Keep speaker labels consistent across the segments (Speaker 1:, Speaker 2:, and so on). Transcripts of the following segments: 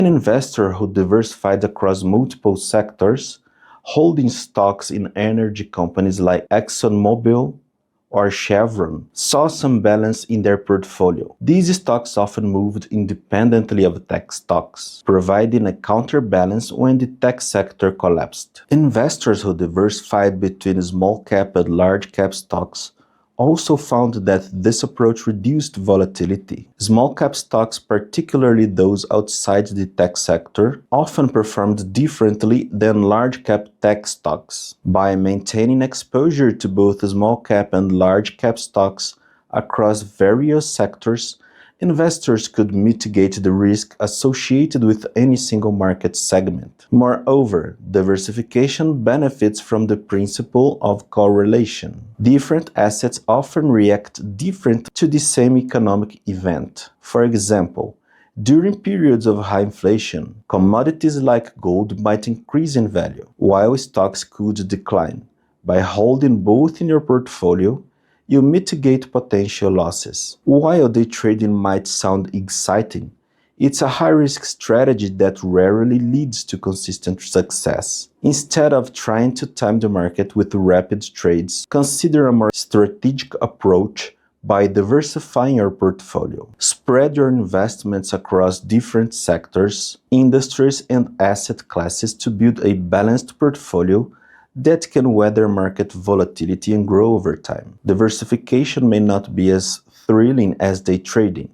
Speaker 1: An investor who diversified across multiple sectors, holding stocks in energy companies like ExxonMobil or Chevron, saw some balance in their portfolio. These stocks often moved independently of tech stocks, providing a counterbalance when the tech sector collapsed. Investors who diversified between small cap and large cap stocks also found that this approach reduced volatility. Small cap stocks, particularly those outside the tech sector, often performed differently than large cap tech stocks. By maintaining exposure to both small cap and large cap stocks across various sectors, investors could mitigate the risk associated with any single market segment. Moreover, diversification benefits from the principle of correlation. Different assets often react differently to the same economic event. For example, during periods of high inflation, commodities like gold might increase in value, while stocks could decline. By holding both in your portfolio, you mitigate potential losses. While day trading might sound exciting, it's a high-risk strategy that rarely leads to consistent success. Instead of trying to time the market with rapid trades, consider a more strategic approach by diversifying your portfolio. Spread your investments across different sectors, industries, and asset classes to build a balanced portfolio that can weather market volatility and grow over time. Diversification may not be as thrilling as day trading,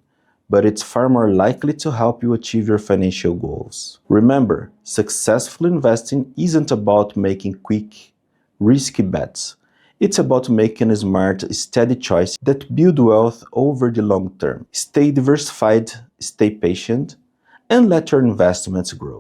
Speaker 1: but it's far more likely to help you achieve your financial goals. Remember, successful investing isn't about making quick, risky bets. It's about making smart, steady choices that build wealth over the long term. Stay diversified, stay patient, and let your investments grow.